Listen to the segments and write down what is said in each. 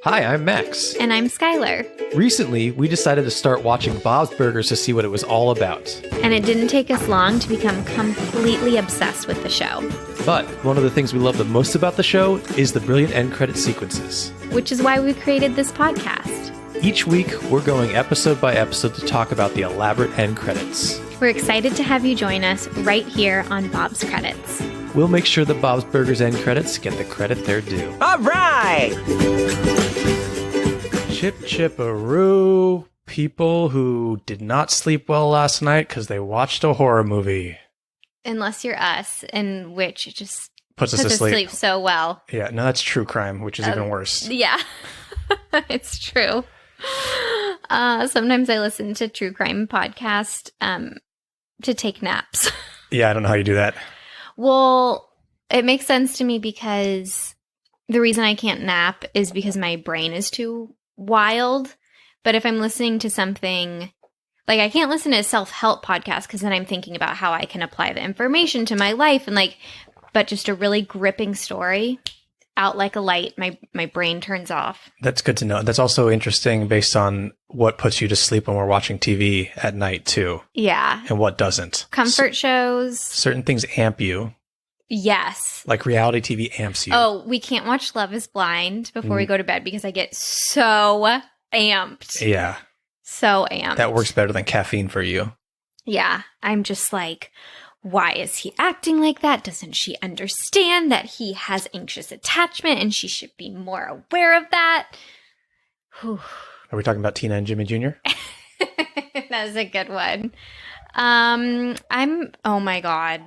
Hi, I'm Max. And I'm Skylar. Recently, we decided to start watching Bob's Burgers to see what it was all about. And it didn't take us long to become completely obsessed with the show. But one of the things we love the most about the show is the brilliant end credit sequences. Which is why we created this podcast. Each week, we're going episode by episode to talk about the elaborate end credits. We're excited to have you join us right here on Bob's Credits. We'll make sure that Bob's Burgers end credits get the credit they're due. All right! Chip chipperoo, people who did not sleep well last night because they watched a horror movie. Unless you're us, in which it just Puts us to sleep so well. Yeah, no, that's true crime, which is even worse. Yeah, it's true. Sometimes I listen to true crime podcast to take naps. Yeah, I don't know how you do that. Well, it makes sense to me because the reason I can't nap is because my brain is too wild. But if I'm listening to something, like I can't listen to a self-help podcast because then I'm thinking about how I can apply the information to my life and but just a really gripping story, out like a light, my brain turns off. That's good to know. That's also interesting based on what puts you to sleep when we're watching TV at night too. Yeah. And what doesn't. Comfort shows. Certain things amp you. Yes. Like reality TV amps you. Oh, we can't watch Love is Blind before we go to bed because I get so amped. Yeah. So amped. That works better than caffeine for you. Yeah. I'm just like, why is he acting like that? Doesn't she understand that he has anxious attachment and she should be more aware of that? Whew. Are we talking about Tina and Jimmy Jr.? That is a good one. Oh my God.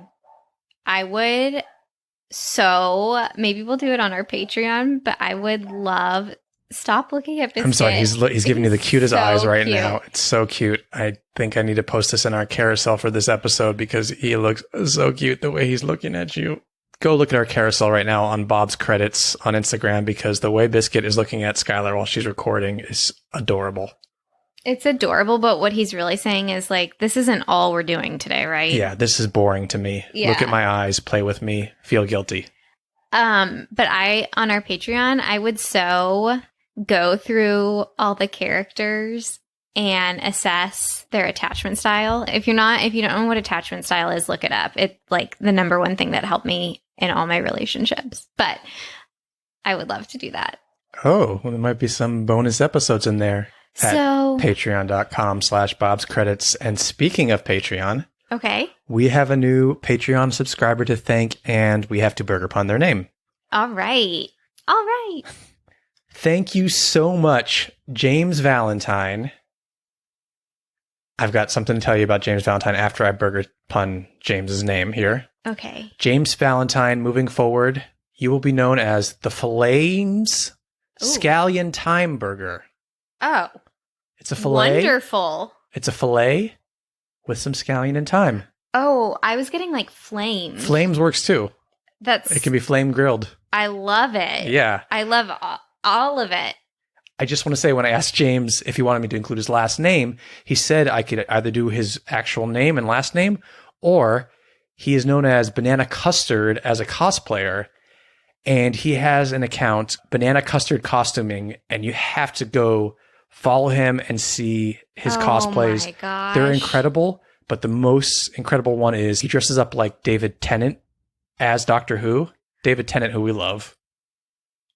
Maybe we'll do it on our Patreon, but I would love, stop looking at this. I'm sorry, he's giving you the cutest so eyes right cute. now. It's so cute. I think I need to post this in our carousel for this episode because he looks so cute the way he's looking at you. Go look at our carousel right now on Bob's Credits on Instagram because the way Biscuit is looking at Skylar while she's recording is adorable. It's adorable, but what he's really saying is like, this isn't all we're doing today, right? Yeah, this is boring to me. Yeah. Look at my eyes, play with me, feel guilty. But on our Patreon, I would go through all the characters and assess their attachment style. If you don't know what attachment style is, look it up. It's like the number one thing that helped me in all my relationships. But I would love to do that. Oh, well, there might be some bonus episodes in there. So Patreon.com/Bob's Credits. And speaking of Patreon, okay, we have a new Patreon subscriber to thank, and we have to burger pun their name. All right. Thank you so much, James Valentine. I've got something to tell you about James Valentine after I burger pun James's name here. Okay. James Valentine, moving forward, you will be known as the Flames Scallion Thyme Burger. Oh. It's a filet. Wonderful. It's a filet with some scallion and thyme. Oh, I was getting like flames. Flames works too. It can be flame grilled. I love it. Yeah. I love all of it. I just want to say when I asked James if he wanted me to include his last name, he said I could either do his actual name and last name, or he is known as Banana Custard as a cosplayer, and he has an account, Banana Custard Costuming, and you have to go follow him and see his cosplays. My gosh. They're incredible, but the most incredible one is he dresses up like David Tennant as Doctor Who. David Tennant, who we love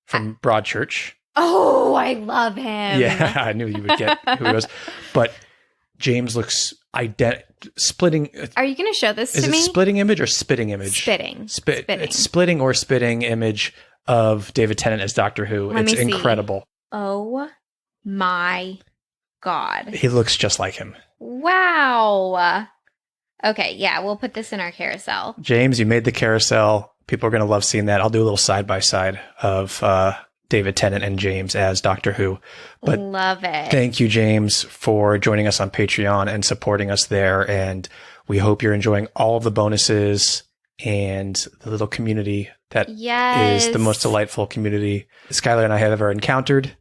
from Broadchurch. Oh, I love him. Yeah, I knew you would get who he was. But James looks splitting. Are you going to show this to me? Is it splitting image or spitting image? Spitting. Spitting. It's splitting or spitting image of David Tennant as Doctor Who. Let it's me see. incredible. Oh my God. He looks just like him. Wow. Okay, yeah, we'll put this in our carousel. James, you made the carousel. People are going to love seeing that. I'll do a little side-by-side of David Tennant and James as Doctor Who. But love it. Thank you, James, for joining us on Patreon and supporting us there. And we hope you're enjoying all of the bonuses and the little community that is the most delightful community Skylar and I have ever encountered.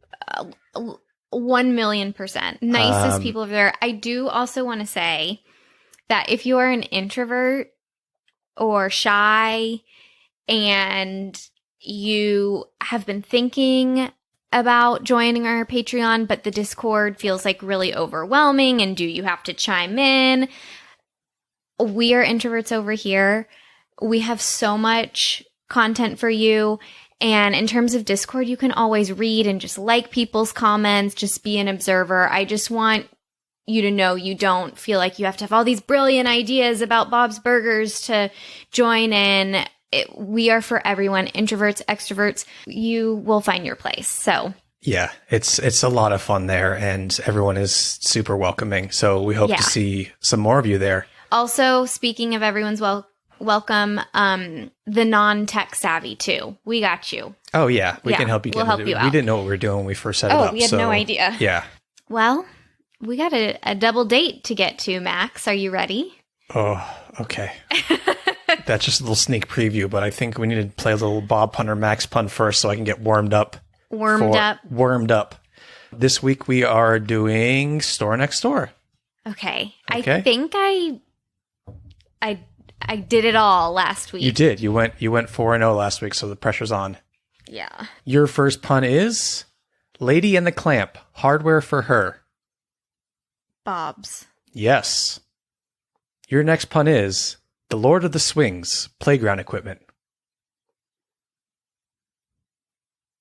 1,000,000%. Nicest people over there. I do also want to say that if you are an introvert or shy and you have been thinking about joining our Patreon, but the Discord feels like really overwhelming. And do you have to chime in? We are introverts over here. We have so much content for you. And in terms of Discord, you can always read and just like people's comments, just be an observer. I just want you to know you don't feel like you have to have all these brilliant ideas about Bob's Burgers to join in. We are for everyone, introverts, extroverts. You will find your place. So yeah, it's a lot of fun there, and everyone is super welcoming. So we hope to see some more of you there. Also, speaking of everyone's welcome, the non-tech savvy too. We got you. Oh yeah, we can help you. We'll help you out. We didn't know what we were doing when we first set it up. Oh, we had no idea. Yeah. Well, we got a double date to get to, Max. Are you ready? Oh, okay. That's just a little sneak preview, but I think we need to play a little Bob pun or Max pun first so I can get warmed up. Warmed up. This week we are doing Store Next Door. Okay. I think I did it all last week. You did. You went 4-0 last week, so the pressure's on. Yeah. Your first pun is Lady and the Clamp, hardware for her. Bob's. Yes. Your next pun is The Lord of the Swings, playground equipment.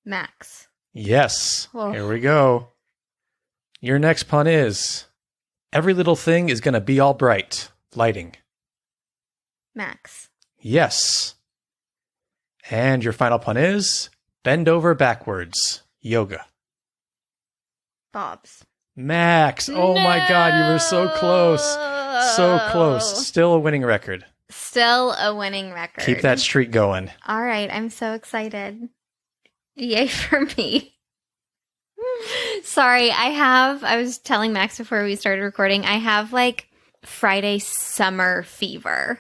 Max. Yes. Oh. Here we go. Your next pun is Every little thing is going to be all bright, lighting. Max. Yes. And your final pun is Bend over backwards, yoga. Bob's. Max. Oh my God, you were so close. So close. Still a winning record. Still a winning record. Keep that streak going. All right. I'm so excited. Yay for me. Sorry, I was telling Max before we started recording, I have like Friday summer fever.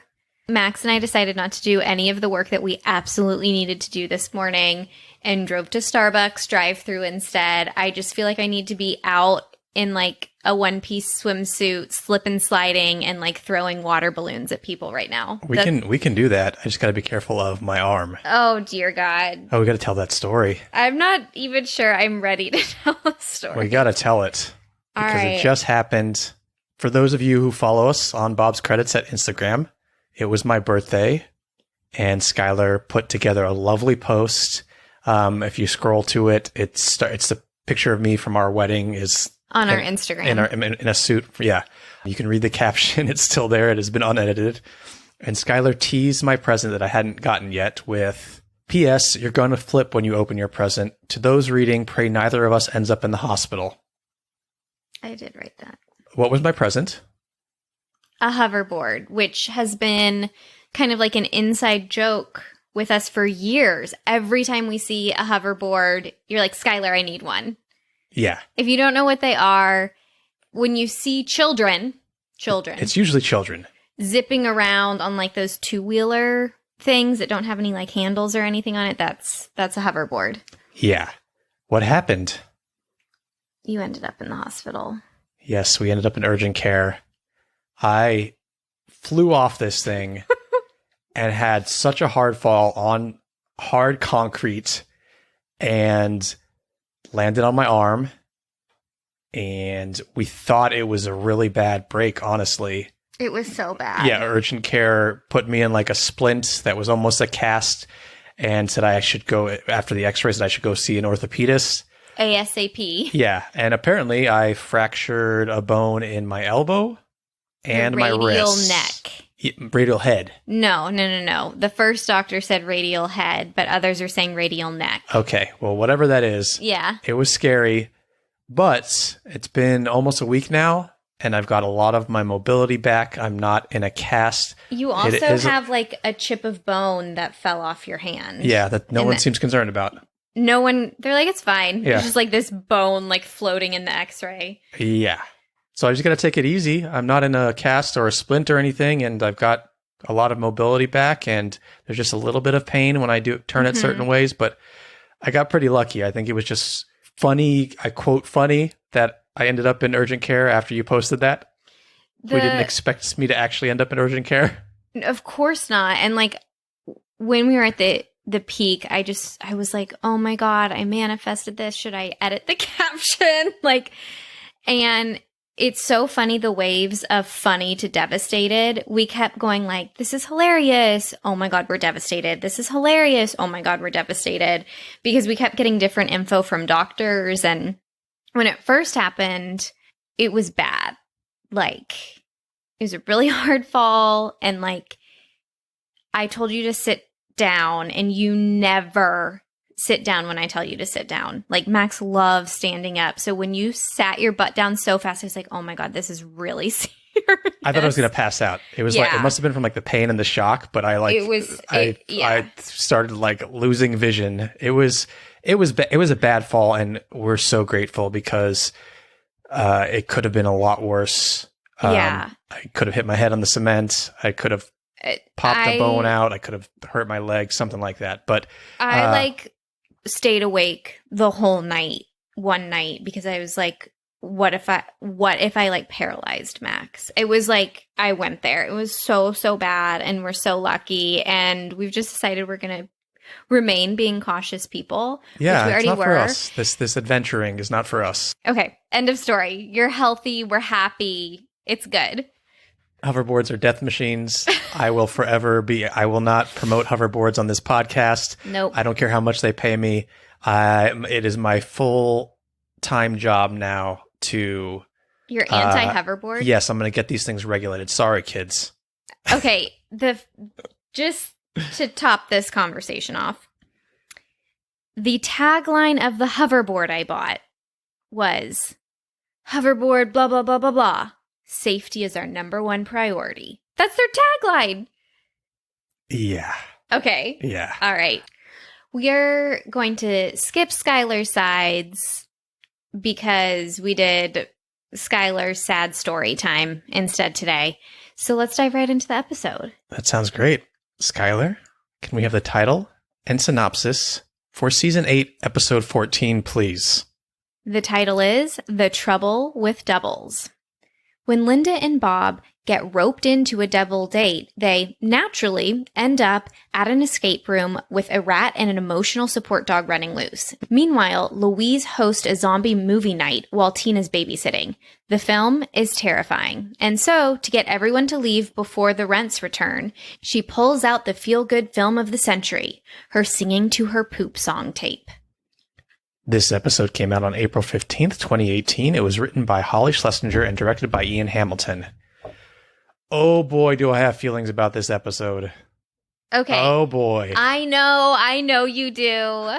Max and I decided not to do any of the work that we absolutely needed to do this morning and drove to Starbucks drive-through instead. I just feel like I need to be out in like a one-piece swimsuit, slip and sliding, and like throwing water balloons at people right now. We can do that. I just got to be careful of my arm. Oh, dear God. Oh, we got to tell that story. I'm not even sure I'm ready to tell the story. We got to tell it. Because it just happened. For those of you who follow us on Bob's Credits at Instagram, it was my birthday, and Skylar put together a lovely post. If you scroll to it, it's the picture of me from our wedding is on our Instagram. In a suit. Yeah. You can read the caption. It's still there. It has been unedited. And Skylar teased my present that I hadn't gotten yet with, P.S. You're going to flip when you open your present. To those reading, pray neither of us ends up in the hospital. I did write that. What was my present? A hoverboard, which has been kind of like an inside joke with us for years. Every time we see a hoverboard, you're like, Skylar, I need one. Yeah. If you don't know what they are, when you see children, it's usually children zipping around on like those two-wheeler things that don't have any like handles or anything on it, that's a hoverboard. Yeah. What happened? You ended up in the hospital. Yes, we ended up in urgent care. I flew off this thing and had such a hard fall on hard concrete and landed on my arm. And we thought it was a really bad break, honestly. It was so bad. Yeah, urgent care put me in like a splint that was almost a cast and said I should go, after the x-rays, that I should go see an orthopedist. ASAP. Yeah, and apparently I fractured a bone in my elbow and my wrist. Radial neck. Radial head. No. The first doctor said radial head, but others are saying radial neck. Okay, well, whatever that is. Yeah. It was scary, but it's been almost a week now, and I've got a lot of my mobility back. I'm not in a cast. You also have like a chip of bone that fell off your hand. Yeah, that no one seems concerned about. No one, they're like, it's fine. Yeah. It's just like this bone like floating in the x-ray. Yeah. So I just got to take it easy. I'm not in a cast or a splint or anything, and I've got a lot of mobility back, and there's just a little bit of pain when I do turn it certain ways, but I got pretty lucky. I think it was just funny, I quote funny, that I ended up in urgent care after you posted that. We didn't expect me to actually end up in urgent care. Of course not. And like when we were at the the peak, I was like, oh my God, I manifested this. Should I edit the caption? And it's so funny, the waves of funny to devastated. We kept going like, this is hilarious. Oh my God, we're devastated. This is hilarious. Oh my God, we're devastated. Because we kept getting different info from doctors. And when it first happened, it was bad. It was a really hard fall. And I told you to sit down, and you never sit down when I tell you to sit down. Max loves standing up. So when you sat your butt down so fast, I was like, oh my God, this is really serious. I thought I was going to pass out. It was it must have been from the pain and the shock, but I started losing vision. It was a bad fall, and we're so grateful because it could have been a lot worse. I could have hit my head on the cement. I could have popped a bone out. I could have hurt my leg, something like that. But I stayed awake the whole night, one night, because I was like, what if I paralyzed Max? It was I went there. It was so, so bad, and we're so lucky. And we've just decided we're going to remain being cautious people. Yeah, which we already it's not were. for us. This adventuring is not for us. Okay, end of story. You're healthy. We're happy. It's good. Hoverboards are death machines. I will not promote hoverboards on this podcast. Nope. I don't care how much they pay me. It is my full-time job now to... You're anti-hoverboard? Yes, I'm going to get these things regulated. Sorry, kids. Okay, just to top this conversation off, the tagline of the hoverboard I bought was, hoverboard, blah, blah, blah, blah, blah. Safety is our number one priority. That's their tagline. Yeah. Okay. Yeah. All right. We are going to skip Skylar's sides because we did Skylar's sad story time instead today. So let's dive right into the episode. That sounds great. Skylar, can we have the title and synopsis for Season 8, Episode 14, please? The title is The Trouble with Doubles. When Linda and Bob get roped into a double date, they naturally end up at an escape room with a rat and an emotional support dog running loose. Meanwhile, Louise hosts a zombie movie night while Tina's babysitting. The film is terrifying. And so, to get everyone to leave before the rents return, she pulls out the feel-good film of the century, her singing to her poop song tape. This episode came out on April 15th, 2018. It was written by Holly Schlesinger and directed by Ian Hamilton. Oh boy, do I have feelings about this episode. Okay. Oh boy. I know you do.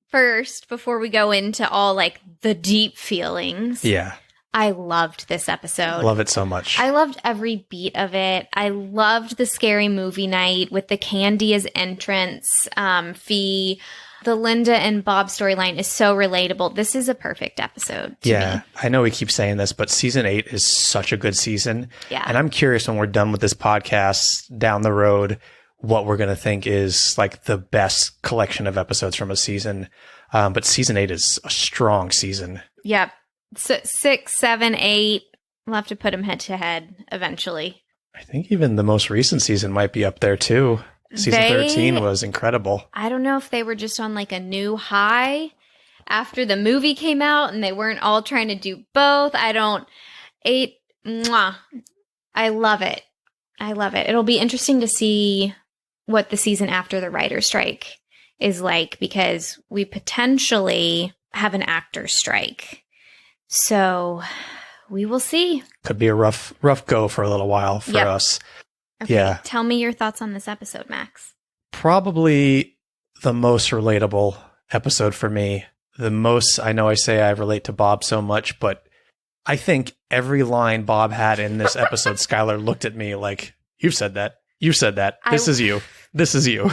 First, before we go into all the deep feelings. Yeah. I loved this episode. Love it so much. I loved every beat of it. I loved the scary movie night with the candy as entrance fee. The Linda and Bob storyline is so relatable. This is a perfect episode to me. I know we keep saying this, but season 8 is such a good season. Yeah. And I'm curious when we're done with this podcast down the road, what we're going to think is the best collection of episodes from a season. But season 8 is a strong season. Yep. So 6, 7, 8. We'll have to put them head to head eventually. I think even the most recent season might be up there too. Season 13 was incredible. I don't know if they were just on a new high after the movie came out and they weren't all trying to do both. 8, mwah. I love it. I love it. It'll be interesting to see what the season after the writer's strike is like, because we potentially have an actor's strike. So we will see. Could be a rough go for a little while for us. Okay, yeah. Tell me your thoughts on this episode, Max. Probably the most relatable episode for me. The most, I know I say I relate to Bob so much, but I think every line Bob had in this episode, Skylar looked at me like, you've said that. You said that. This is you. This is you.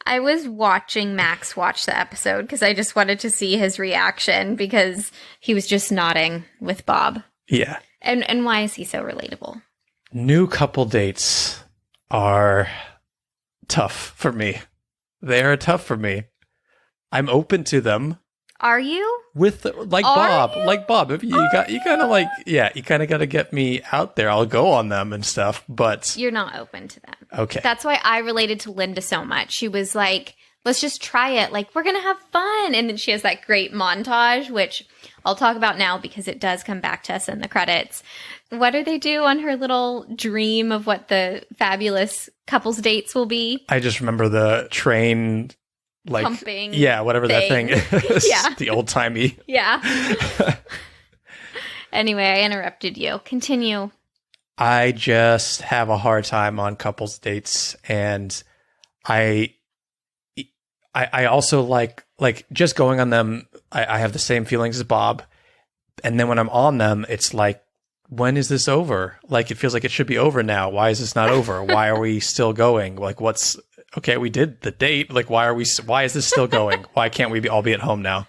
I was watching Max watch the episode because I just wanted to see his reaction because he was just nodding with Bob. Yeah. And why is he so relatable? New couple dates are tough for me. They are tough for me. I'm open to them. Are you? With Bob. If you kind of you kind of got to get me out there. I'll go on them and stuff, but you're not open to them. Okay. That's why I related to Linda so much. She was like, let's just try it. Like, we're going to have fun. And then she has that great montage, which I'll talk about now because it does come back to us in the credits. What do they do on her little dream of what the fabulous couples dates will be? I just remember the train, like, pumping. Yeah, whatever that thing is. Yeah. The old timey. Yeah. Anyway, I interrupted you. Continue. I just have a hard time on couples dates, and I also like just going on them. I have the same feelings as Bob, and then when I'm on them, it's like, when is this over? Like, it feels like it should be over now. Why is this not over? Why are we still going? Like, okay? We did the date. Like, why is this still going? Why can't we all be at home now?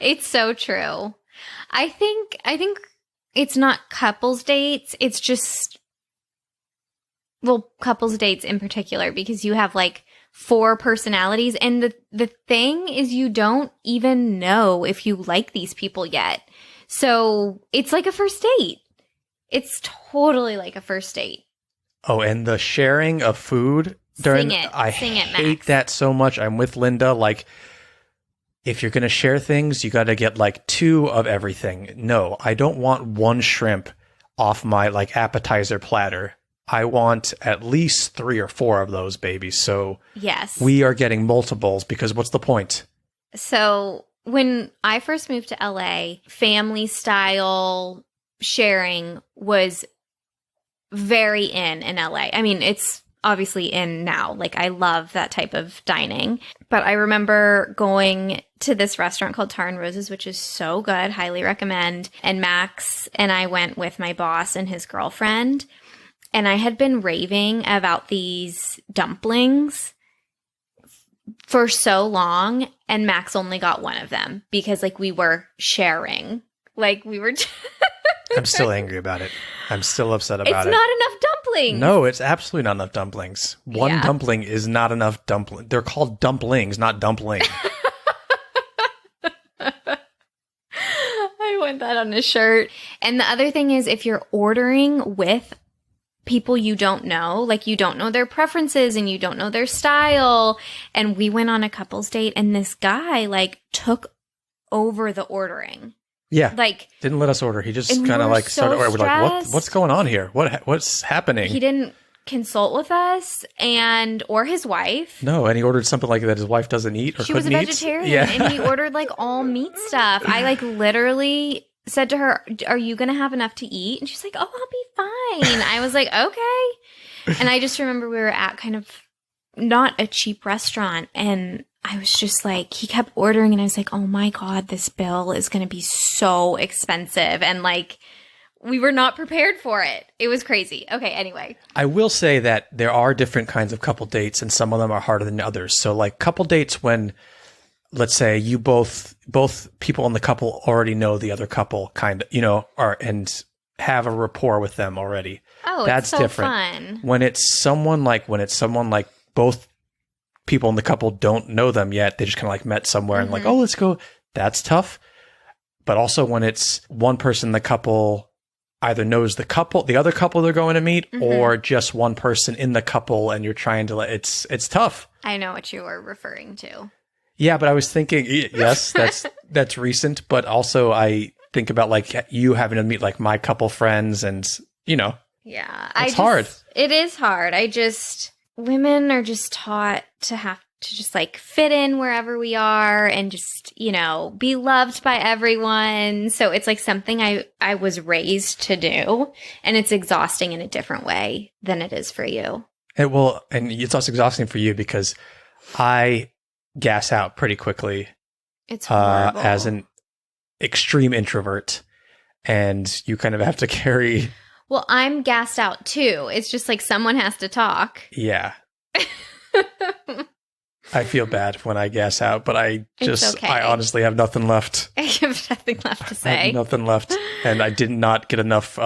It's so true. I think it's not couples dates. It's just, well, couples dates in particular, because you have like 4 personalities. And the thing is, you don't even know if you like these people yet. So it's like a first date. It's totally like a first date. Oh, and the sharing of food during Sing it, I Max. hate that so much. I'm with Linda. Like, if you're going to share things, you got to get like 2 of everything. No, I don't want 1 shrimp off my like appetizer platter. I want at least 3 or 4 of those babies. So yes, we are getting multiples, because what's the point? So when I first moved to LA, family style sharing was very in LA. I mean, it's obviously in now. Like, I love that type of dining. But I remember going to this restaurant called Tar and Roses, which is so good. Highly recommend. And Max and I went with my boss and his girlfriend. And I had been raving about these dumplings for so long. And Max only got one of them because, like, we were sharing. Like, we were... I'm still angry about it. I'm still upset about it. It's not enough dumplings. No, it's absolutely not enough dumplings. One dumpling is not enough dumpling. They're called dumplings, not dumpling. I want that on a shirt. And the other thing is, if you're ordering with people you don't know, like you don't know their preferences and you don't know their style. And we went on a couple's date and this guy like took over the ordering. Yeah, like didn't let us order. He just and we kind of were like so started. We're like, stressed. what's going on here? What's happening? He didn't consult with us or his wife. No, and he ordered something like that his wife doesn't eat or She was a couldn't eat. vegetarian, Yeah. and he ordered like all meat stuff. I like literally said to her, "Are you gonna have enough to eat?" And she's like, "Oh, I'll be fine." I was like, "Okay." And I just remember we were at kind of not a cheap restaurant, and I was just like, he kept ordering, and I was like, "Oh my God, this bill is gonna be so expensive," and like, we were not prepared for it. It was crazy. Okay, anyway. I will say that there are different kinds of couple dates, and some of them are harder than others. So like couple dates when, let's say you both people in the couple already know the other couple kind of, and have a rapport with them already. Oh, that's it's so different. fun. When it's someone like both people in the couple don't know them yet, they just kind of like met somewhere and like, oh, let's go. That's tough. But also when it's one person in the couple either knows the other couple they're going to meet, or just one person in the couple and you're trying to it's tough. I know what you were referring to. Yeah, but I was thinking, yes, that's recent, but also I think about like you having to meet like my couple friends and, Yeah. It's hard. It is hard. Women are just taught to have to just like fit in wherever we are and just, be loved by everyone. So it's like something I was raised to do, and it's exhausting in a different way than it is for you. And it's also exhausting for you because I gas out pretty quickly. It's horrible. As an extreme introvert, and you kind of have to carry. Well, I'm gassed out too. It's just like someone has to talk. Yeah. I feel bad when I gas out, but I honestly have nothing left. I have nothing left to say. I have nothing left. And I did not get enough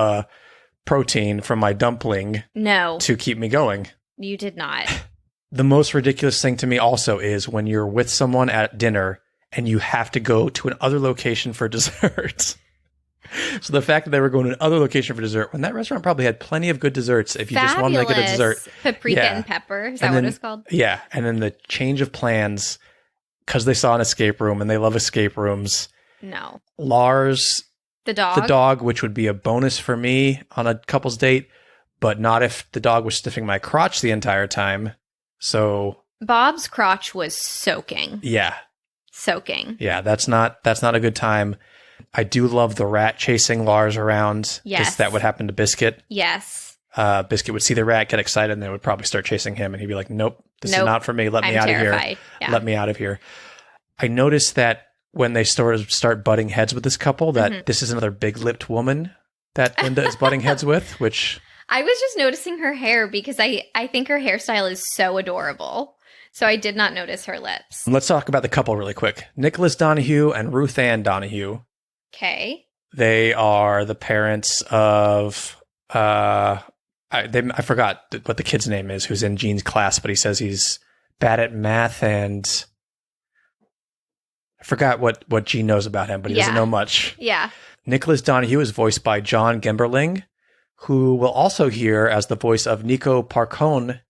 protein from my dumpling to keep me going. You did not. The most ridiculous thing to me also is when you're with someone at dinner and you have to go to another location for dessert. So the fact that they were going to another location for dessert, when that restaurant probably had plenty of good desserts if you just wanted to get a dessert. Paprika Yeah. and pepper. Is that And what then- it's called? Yeah. And then the change of plans, because they saw an escape room and they love escape rooms. No. Lars, The dog? the dog, which would be a bonus for me on a couple's date, but not if the dog was sniffing my crotch the entire time. So Bob's crotch was soaking. yeah. Soaking. Yeah, that's not a good time. I do love the rat chasing Lars around. Yes. Because that would happen to Biscuit. Yes. Biscuit would see the rat, get excited, and they would probably start chasing him. And he'd be like, nope, this is Nope. not for me. Let me I'm out terrified. of here. Yeah. Let me out of here. I noticed that when they start butting heads with this couple, that this is another big-lipped woman that Linda is butting heads with, which... I was just noticing her hair because I think her hairstyle is so adorable. So I did not notice her lips. Let's talk about the couple really quick. Nicholas Donahue and Ruth Ann Donahue. Okay. They are the parents of... I forgot what the kid's name is, who's in Gene's class, but he says he's bad at math, and I forgot what Gene knows about him, but he doesn't know much. Yeah. Nicholas Donahue is voiced by John Gemberling, who will also hear as the voice of Nico Parcone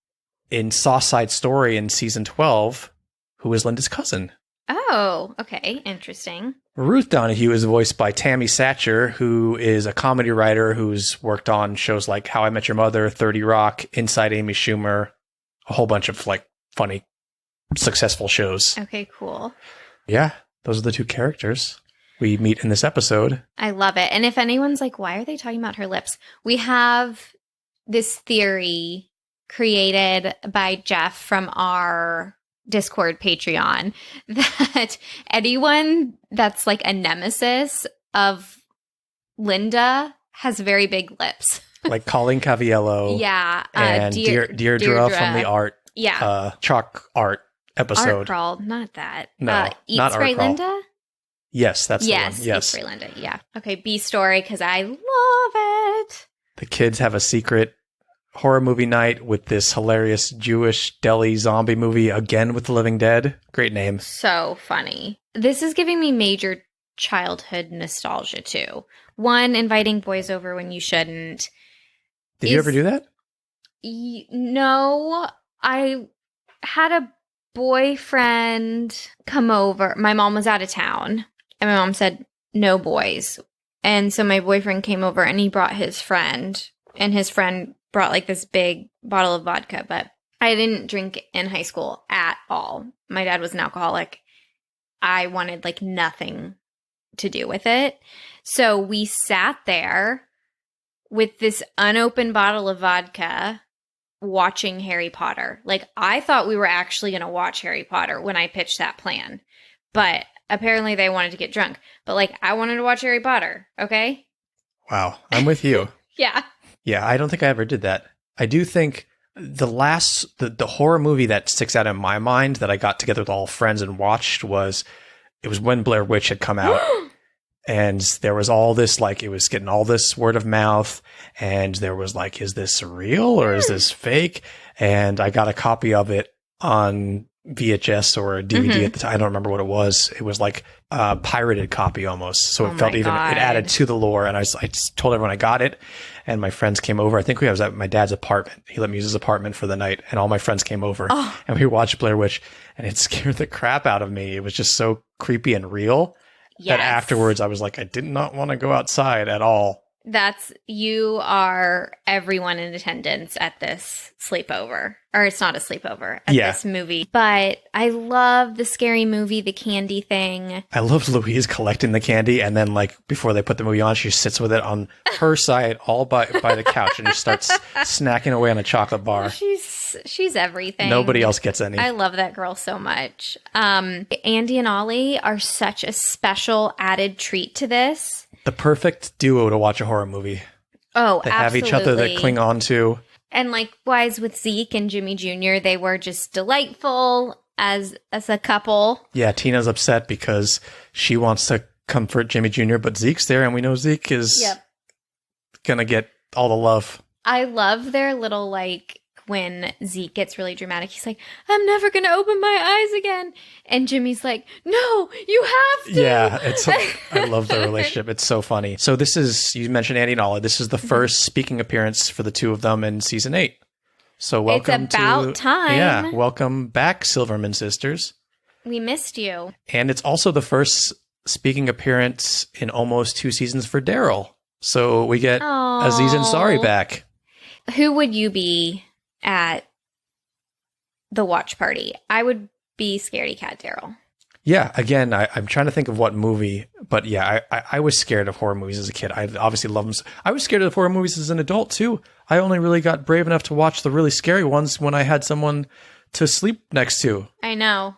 in Sauce Side Story in season 12, who is Linda's cousin. Oh, okay. Interesting. Ruth Donahue is voiced by Tammy Satcher, who is a comedy writer who's worked on shows like How I Met Your Mother, 30 Rock, Inside Amy Schumer, a whole bunch of like funny, successful shows. Okay, cool. Yeah, those are the two characters we meet in this episode. I love it. And if anyone's like, why are they talking about her lips? We have this theory created by Jeff from our Discord Patreon that anyone that's like a nemesis of Linda has very big lips. Like Colleen Caviello. Yeah. And Deirdre from the art. Yeah. Chalk art episode. Art Crawl, not that. No, Eat not Spray Art Crawl. Linda? Yes, that's the one. Yes. Yes. Eat Spray Linda. Yeah. Okay. B Story, because I love it. The kids have a secret horror movie night with this hilarious Jewish deli zombie movie, again with the Living Dead. Great name. So funny. This is giving me major childhood nostalgia too. One, inviting boys over when you shouldn't. Did you ever do that? No, I had a boyfriend come over. My mom was out of town, and my mom said, no boys. And so my boyfriend came over, and he brought his friend, and his friend brought like this big bottle of vodka, but I didn't drink in high school at all. My dad was an alcoholic. I wanted like nothing to do with it. So we sat there with this unopened bottle of vodka watching Harry Potter. Like, I thought we were actually going to watch Harry Potter when I pitched that plan, but apparently they wanted to get drunk. But like, I wanted to watch Harry Potter. Okay. Wow. I'm with you. Yeah. Yeah. I don't think I ever did that. I do think the horror movie that sticks out in my mind that I got together with all friends and watched was when Blair Witch had come out. And there was all this, like, it was getting all this word of mouth, and there was like, is this real or is this fake? And I got a copy of it on VHS or a DVD at the time. I don't remember what it was. It was like a pirated copy almost. So it felt it added to the lore. And I told everyone I got it, and my friends came over. I think I was at my dad's apartment. He let me use his apartment for the night, and all my friends came over and we watched Blair Witch, and it scared the crap out of me. It was just so creepy and real. Yes. That afterwards I was like, I did not want to go outside at all. You are everyone in attendance at this sleepover. Or it's not a sleepover at this movie. But I love the scary movie, the candy thing. I love Louise collecting the candy, and then like before they put the movie on, she sits with it on her side all by the couch and just starts snacking away on a chocolate bar. She's everything. Nobody else gets any. I love that girl so much. Andy and Ollie are such a special added treat to this. The perfect duo to watch a horror movie. Oh, they absolutely. have each other that cling on to. And likewise with Zeke and Jimmy Jr., they were just delightful as a couple. Yeah, Tina's upset because she wants to comfort Jimmy Jr., but Zeke's there, and we know Zeke is gonna get all the love. I love their little like when Zeke gets really dramatic, he's like, I'm never going to open my eyes again. And Jimmy's like, no, you have to. Yeah, I love their relationship. It's so funny. So this is, you mentioned Andy and Ollie. This is the first speaking appearance for the two of them in season 8. So welcome it's about time. Yeah, welcome back, Silverman sisters. We missed you. And it's also the first speaking appearance in almost 2 seasons for Daryl. So we get Aziz Ansari back. Who would you be at the watch party? I would be Scaredy Cat Daryl. Yeah, again, I'm trying to think of what movie, but yeah, I was scared of horror movies as a kid. I obviously love them. I was scared of horror movies as an adult too. I only really got brave enough to watch the really scary ones when I had someone to sleep next to. I know.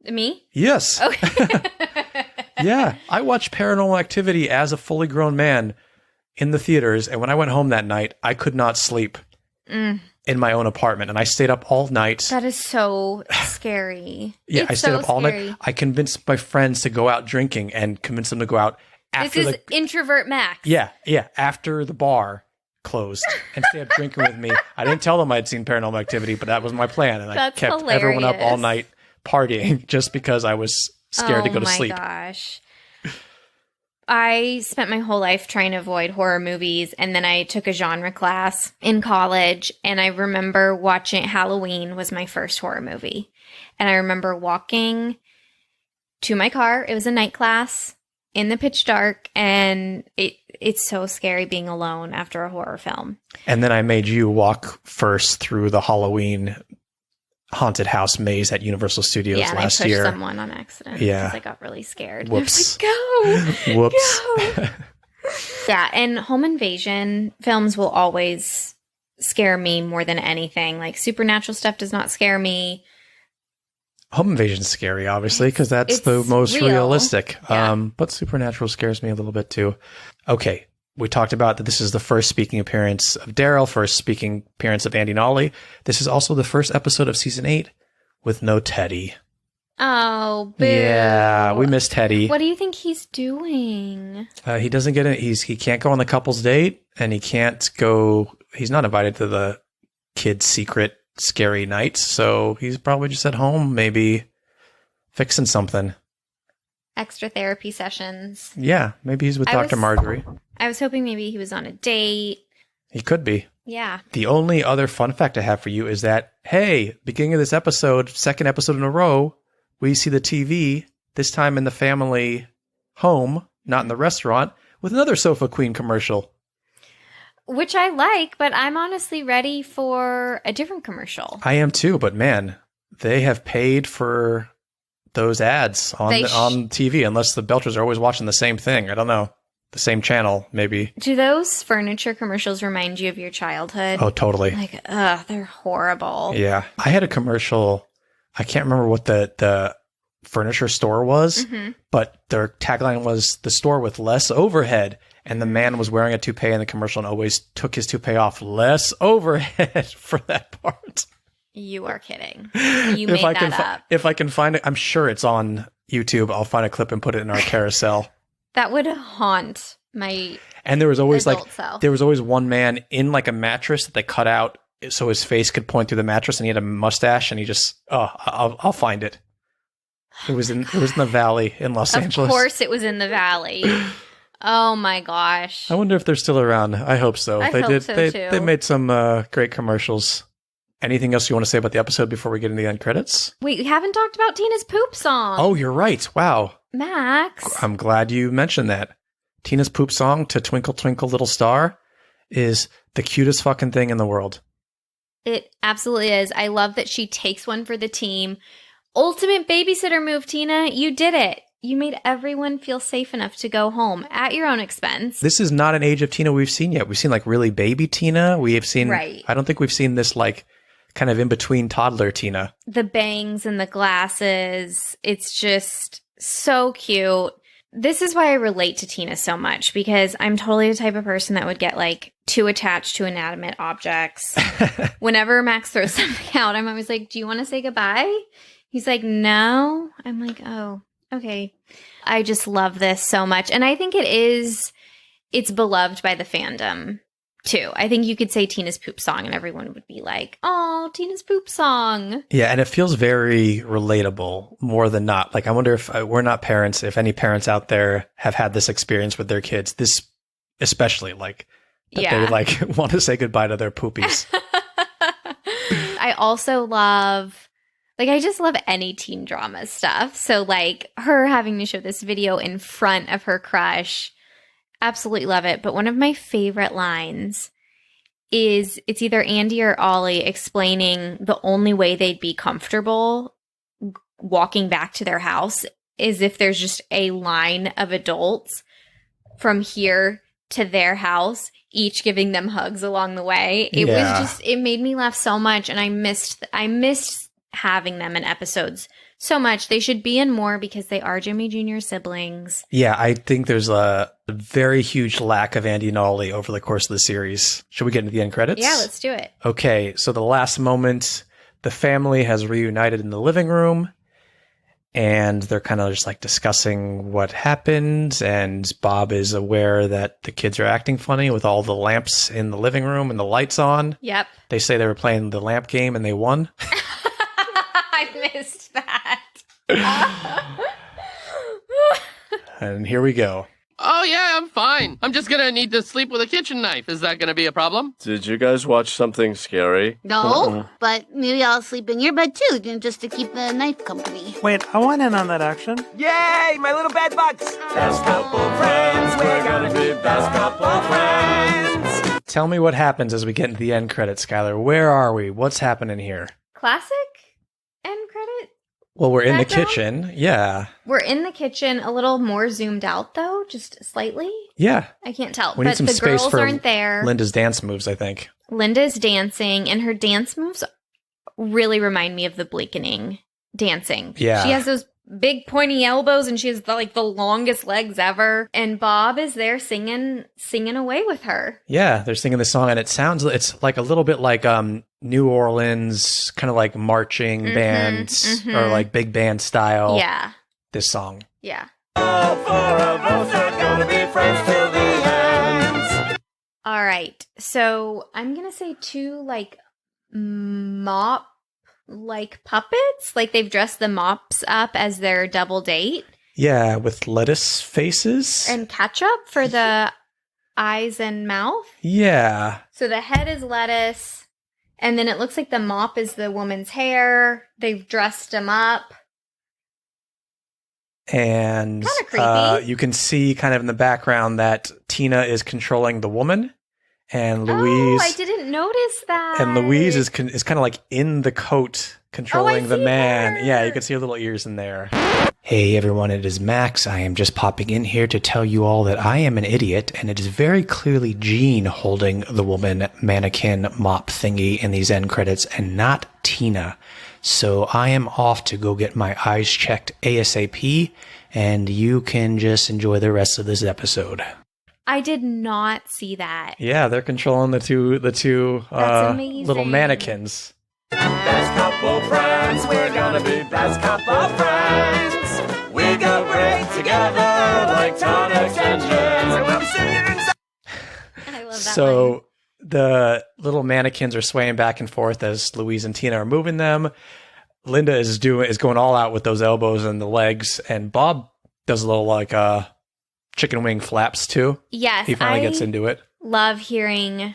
Me? Yes. Okay. Yeah, I watched Paranormal Activity as a fully grown man in the theaters, and when I went home that night, I could not sleep in my own apartment, and I stayed up all night. That is so scary. Yeah, I stayed so up all scary. night. I convinced my friends to go out drinking and convinced them to go out after This is introvert Max. Yeah, after the bar closed and stay up drinking with me. I didn't tell them I'd seen Paranormal Activity, but that was my plan, and I kept everyone up all night partying just because I was scared to go to sleep. Oh my gosh. I spent my whole life trying to avoid horror movies, and then I took a genre class in college, and I remember watching Halloween was my first horror movie. And I remember walking to my car. It was a night class in the pitch dark, and it's so scary being alone after a horror film. And then I made you walk first through the Halloween haunted house maze at Universal Studios last year. Yeah, I pushed someone on accident because I got really scared. Whoops. I was like, go! Whoops. Go! Yeah, and home invasion films will always scare me more than anything. Like, supernatural stuff does not scare me. Home invasion's scary, obviously, because that's the most realistic. Yeah. But supernatural scares me a little bit, too. Okay. We talked about that this is the first speaking appearance of Daryl, first speaking appearance of Andy and Ollie. This is also the first episode of season 8 with no Teddy. Oh, boo. Yeah, we miss Teddy. What do you think he's doing? He doesn't get it. He can't go on the couple's date, and he can't go. He's not invited to the kids' secret scary night, so he's probably just at home, maybe fixing something. Extra therapy sessions. Yeah, maybe he's with Dr. Marjorie. I was hoping maybe he was on a date. He could be. Yeah. The only other fun fact I have for you is that, hey, beginning of this episode, second episode in a row, we see the TV, this time in the family home, not in the restaurant, with another Sofa Queen commercial. Which I like, but I'm honestly ready for a different commercial. I am too, but man, they have paid for those ads on TV, unless the Belchers are always watching the same thing. I don't know. The same channel, maybe. Do those furniture commercials remind you of your childhood? Oh, totally. Like, they're horrible. Yeah. I had a commercial. I can't remember what the furniture store was, but their tagline was the store with less overhead. And the man was wearing a toupee in the commercial and always took his toupee off. Less overhead for that part. You are kidding. You made that up. If I can find it, I'm sure it's on YouTube. I'll find a clip and put it in our carousel. That would haunt my And there was always self. There was always one man in like a mattress that they cut out so his face could point through the mattress, and he had a mustache, and he just I'll find it. It was in the valley in Los Angeles. Of course it was in the valley. Oh my gosh. I wonder if they're still around. I hope so. I hope so, too. They made some great commercials. Anything else you want to say about the episode before we get into the end credits? Wait, we haven't talked about Tina's poop song. Oh, you're right. Wow. Max. I'm glad you mentioned that. Tina's poop song to Twinkle Twinkle Little Star is the cutest fucking thing in the world. It absolutely is. I love that she takes one for the team. Ultimate babysitter move, Tina. You did it. You made everyone feel safe enough to go home at your own expense. This is not an age of Tina we've seen yet. We've seen like really baby Tina. We have seen, right. I don't think we've seen this like kind of in between toddler Tina. The bangs and the glasses. It's just so cute. This is why I relate to Tina so much, because I'm totally the type of person that would get like too attached to inanimate objects. Whenever Max throws something out, I'm always like, do you want to say goodbye? He's like, no. I'm like, oh, okay. I just love this so much. And I think it's beloved by the fandom too. I think you could say Tina's poop song and everyone would be like, oh, Tina's poop song. Yeah, and it feels very relatable more than not. Like, I wonder if we're not parents, if any parents out there have had this experience with their kids, this especially, like, that they like want to say goodbye to their poopies. I also love, like, I just love any teen drama stuff. So, like, her having to show this video in front of her crush, absolutely love it. But one of my favorite lines is it's either Andy or Ollie explaining the only way they'd be comfortable walking back to their house is if there's just a line of adults from here to their house, each giving them hugs along the way. It was just, it made me laugh so much, and I missed having them in episodes so much. They should be in more because they are Jimmy Jr. siblings. Yeah, I think there's a very huge lack of Andy and Ollie over the course of the series. Should we get into the end credits? Yeah, let's do it. Okay, so the last moment, the family has reunited in the living room, and they're kind of just like discussing what happened, and Bob is aware that the kids are acting funny with all the lamps in the living room and the lights on. Yep. They say they were playing the lamp game and they won. I missed that. And here we go. Oh, yeah, I'm fine. I'm just gonna need to sleep with a kitchen knife. Is that gonna be a problem? Did you guys watch something scary? No, but maybe I'll sleep in your bed too, just to keep the knife company. Wait, I want in on that action. Yay, my little bed bugs! Best couple friends, we're gonna be best couple friends. Tell me what happens as we get into the end credits, Skylar. Where are we? What's happening here? Classic end credit? Well, we're in the Background? kitchen. Yeah. We're in the kitchen, a little more zoomed out though, just slightly. Yeah. I can't tell. We need But some the space girls for aren't there. Linda's dance moves, I think. Linda's dancing, and her dance moves really remind me of the Bleakening dancing. Yeah. She has those big pointy elbows, and she has the longest legs ever. And Bob is there singing away with her. Yeah, they're singing the song, and it's like a little bit like New Orleans, kind of like marching bands or like big band style. Yeah. This song. Yeah. All four of us are gonna be friends till the end. All right. So I'm going to say two like mop like puppets. Like they've dressed the mops up as their double date. Yeah, with lettuce faces. And ketchup for the eyes and mouth. Yeah. So the head is lettuce. And then it looks like the mop is the woman's hair. They've dressed him up. And Kinda creepy. you can see kind of in the background that Tina is controlling the woman, and Louise. Oh, I didn't notice that. And Louise is kind of like in the coat controlling the see man. her. Yeah, you can see her little ears in there. Hey everyone, it is Max. I am just popping in here to tell you all that I am an idiot, and it is very clearly Jean holding the woman mannequin mop thingy in these end credits, and not Tina. So I am off to go get my eyes checked ASAP, and you can just enjoy the rest of this episode. I did not see that. Yeah, they're controlling the two That's amazing. little mannequins. Best couple friends, we're gonna be best couple friends. We go great together like tonics and gins. And we'll be singing inside. I love that So line. the little mannequins are swaying back and forth as Louise and Tina are moving them. Linda is going all out with those elbows and the legs, and Bob does a little like chicken wing flaps too. Yes, He finally I gets into it. love hearing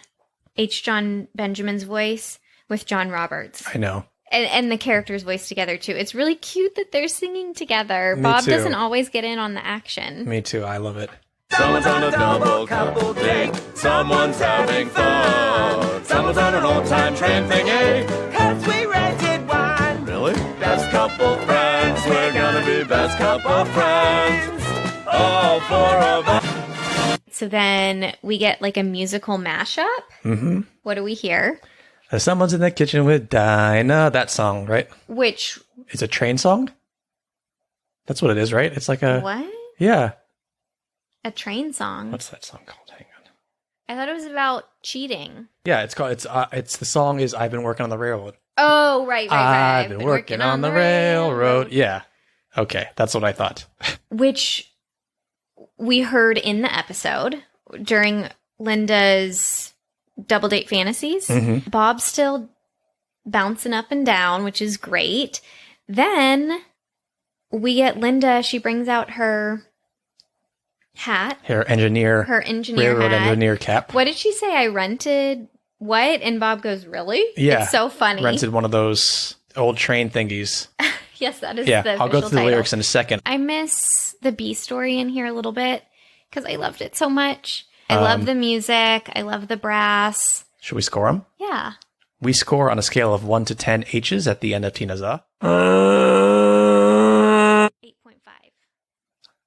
H. John Benjamin's voice with John Roberts. I know. And the character's voice together too. It's really cute that they're singing together. Me Bob too. doesn't always get in on the action. Me too. I love it. Someone's on a double couple date. Someone's having fun. Someone's on an old-time train thingy. 'Cause we rented one. Really? Best couple friends. We're gonna be best couple friends. All four of us. So then we get like a musical mashup. Mm-hmm. What do we hear? Someone's in the kitchen with Dinah. That song, right? Which, It's a train song? That's what it is, right? It's like a... what? Yeah. A train song. What's that song called? Hang on. I thought it was about cheating. Yeah, it's the song is I've been working on the railroad. Oh, right. I've been working on the railroad. Yeah. Okay, that's what I thought. Which we heard in the episode during Linda's Double Date Fantasies. Mhm. Bob's still bouncing up and down, which is great. Then we get Linda. She brings out her hat, Her engineer, her engineer railroad hat. engineer cap. What did she say? I rented what? And Bob goes, really? Yeah. It's so funny. Rented one of those old train thingies. Yes, that is Yeah, the I'll go official through the title. lyrics in a second. I miss the B story in here a little bit because I loved it so much. I love the music. I love the brass. Should we score them? Yeah. We score on a scale of 1 to 10 H's at the end of Tina's 8.5.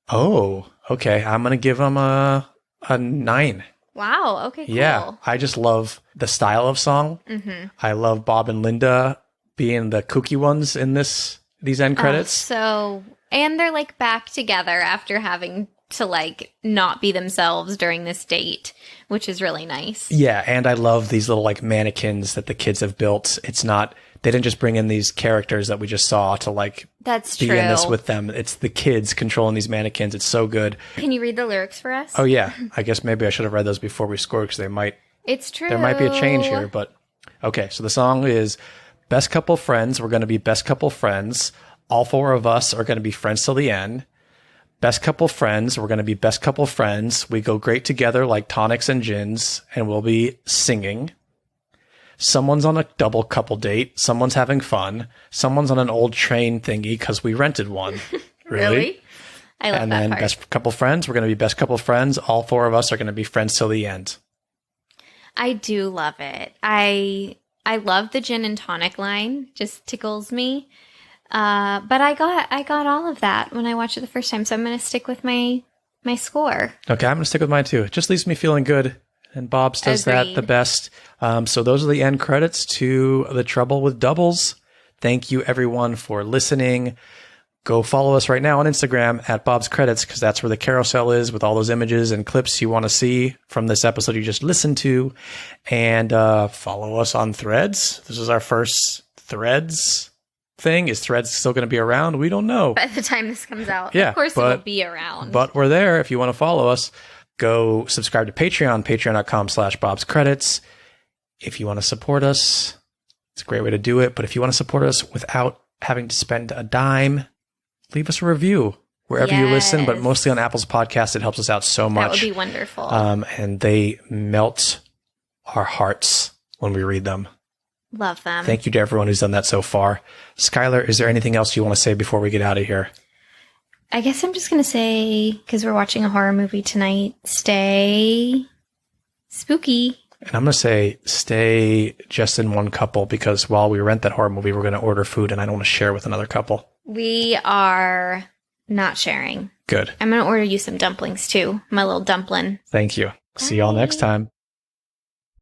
Oh, okay. I'm going to give them a 9. Wow. Okay, cool. Yeah, I just love the style of song. Mm-hmm. I love Bob and Linda being the kooky ones in these end credits. And they're like back together after having to like not be themselves during this date, which is really nice. Yeah, and I love these little like mannequins that the kids have built. It's not, they didn't just bring in these characters that we just saw to like That's be true. in this with them. It's the kids controlling these mannequins. It's so good. Can you read the lyrics for us? Oh yeah, I guess maybe I should have read those before we scored because there might be a change here. But okay, so the song is best couple friends. We're going to be best couple friends. All 4 of us are going to be friends till the end. Best couple friends. We're going to be best couple friends. We go great together like tonics and gins, and we'll be singing. Someone's on a double couple date. Someone's having fun. Someone's on an old train thingy because we rented one. Really? I love and that then part. best couple friends. We're going to be best couple friends. All 4 of us are going to be friends till the end. I do love it. I love the gin and tonic line. Just tickles me. But I got all of that when I watched it the first time, so I'm going to stick with my score. Okay, I'm going to stick with mine too. It just leaves me feeling good. And Bob's does that Agreed. the best. So those are the end credits to The Trouble with Doubles. Thank you everyone for listening. Go follow us right now on Instagram at Bob's Credits because that's where the carousel is with all those images and clips you want to see from this episode you just listened to. And follow us on Threads. This is our first Threads thing. Is Threads still going to be around? We don't know. By the time this comes out, Yeah, of course but- it'll be around. But we're there if you want to follow us. Go subscribe to Patreon, patreon.com/Bob's Credits. If you want to support us, it's a great way to do it. But if you want to support us without having to spend a dime, leave us a review wherever you listen, but Yes. mostly on Apple's podcast. It helps us out so much. That would be wonderful. And they melt our hearts when we read them. Love them. Thank you to everyone who's done that so far. Skylar, is there anything else you want to say before we get out of here? I guess I'm just going to say, because we're watching a horror movie tonight, stay spooky. And I'm going to say stay just in one couple because while we rent that horror movie, we're going to order food and I don't want to share with another couple. We are not sharing. Good. I'm going to order you some dumplings too. My little dumpling. Thank you. See y'all next time.